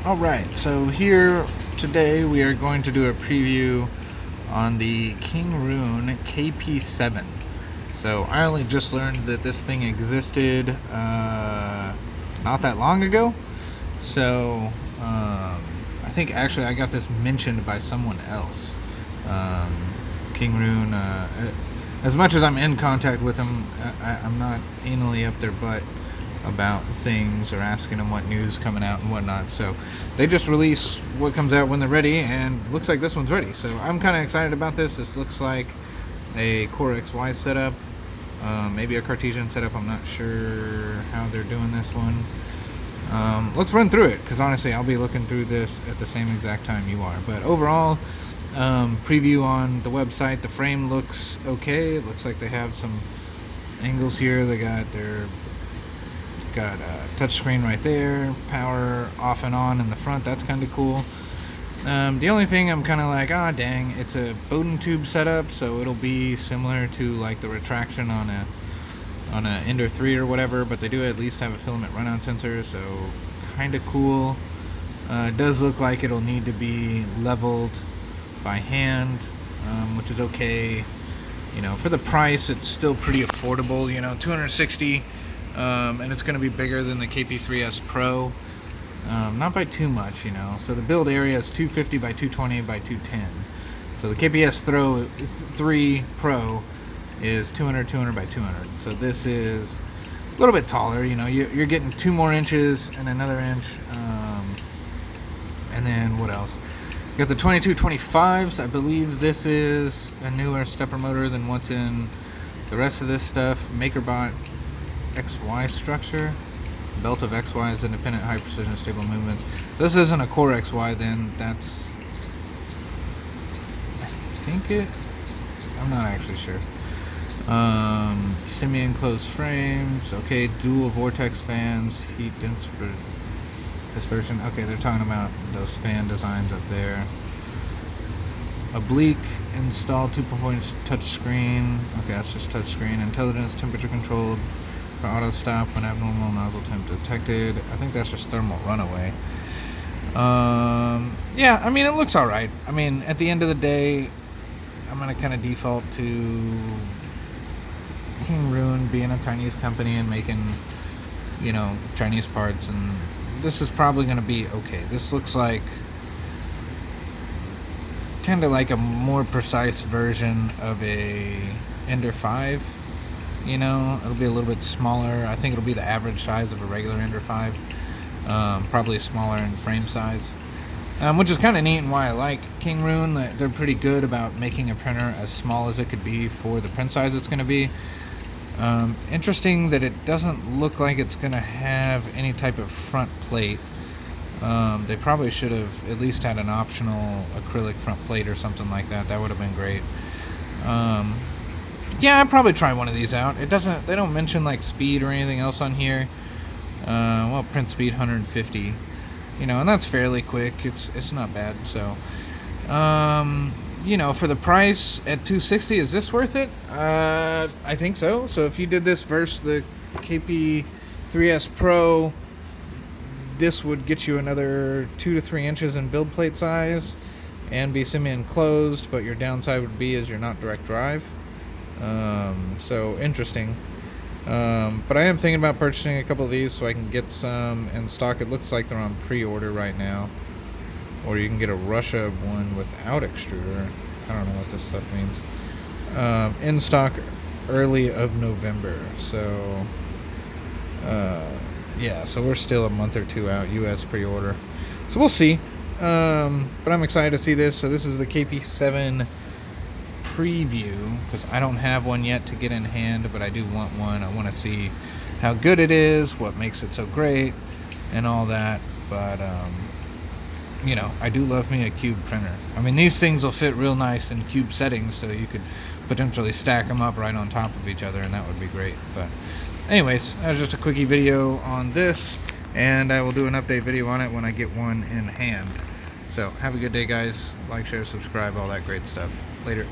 Alright, so here today we are going to do a preview on the KingRoon KP7. So I only just learned that this thing existed not that long ago. So I think actually I got this mentioned by someone else. KingRoon, as much as I'm in contact with them, I'm not anally up their butt about things or asking them what news coming out and whatnot. So they just release what comes out when they're ready, and looks like this one's ready. So I'm kind of excited about this. This looks like a Core XY setup, maybe a Cartesian setup. I'm not sure how they're doing this one. Let's run through it, because honestly I'll be looking through this at the same exact time you are. But overall, preview on the website, the frame looks okay. It looks like they have some angles here. They got a touchscreen right there, power off and on in the front. That's kind of cool. The only thing I'm kind of like, ah, dang, it's a Bowden tube setup, so it'll be similar to like the retraction on a Ender 3 or whatever, but they do at least have a filament run-out sensor, so kind of cool. It does look like it'll need to be leveled by hand, which is okay. You know, for the price, it's still pretty affordable. You know, $260. And it's going to be bigger than the KP3S Pro, not by too much, you know. So the build area is 250 by 220 by 210. So the KPS 3 Pro is 200 by 200. So this is a little bit taller, you know. You're getting 2 more inches and another inch. And then what else? You got the 2225s. I believe this is a newer stepper motor than what's in the rest of this stuff. MakerBot XY structure, belt of XY is independent, high precision, stable movements. So this isn't a Core XY, then that's, I think I'm not actually sure. Semi-enclosed frames, okay, dual vortex fans, heat dispersion. Okay, they're talking about those fan designs up there. Oblique installed 2.4-inch touchscreen. Okay, that's just touchscreen. Intelligence, temperature controlled for auto stop when abnormal nozzle temp detected. I think that's just thermal runaway. Yeah, I mean, it looks alright. I mean, at the end of the day, I'm going to kind of default to KingRoon being a Chinese company and making, you know, Chinese parts, and this is probably going to be okay. This looks like kind of like a more precise version of a Ender 5. You know, it'll be a little bit smaller. I think it'll be the average size of a regular Ender 5. Probably smaller in frame size. Which is kind of neat, and why I like KingRoon. They're pretty good about making a printer as small as it could be for the print size it's going to be. Interesting that it doesn't look like it's going to have any type of front plate. They probably should have at least had an optional acrylic front plate or something like that. That would have been great. Yeah, I'd probably try one of these out. They don't mention like speed or anything else on here. Well, print speed 150, you know, and that's fairly quick. It's not bad. So, you know, for the price at $260, is this worth it? I think so. So if you did this versus the KP3S Pro, this would get you another 2 to 3 inches in build plate size and be semi-enclosed, but your downside would be is you're not direct drive. So interesting. But I am thinking about purchasing a couple of these so I can get some in stock. It looks like they're on pre-order right now, or you can get a Russia one without extruder. I don't know what this stuff means. In stock early of November. So yeah, so we're still a month or two out, US pre-order, so we'll see. But I'm excited to see this. So this is the KP7 Preview, because I don't have one yet to get in hand, but I do want one. I want to see how good it is, what makes it so great, and all that. But you know, I do love me a cube printer. I mean, these things will fit real nice in cube settings, so you could potentially stack them up right on top of each other, and that would be great. But anyways, that was just a quickie video on this, and I will do an update video on it when I get one in hand. So have a good day, guys. Like, share, subscribe, all that great stuff. Later.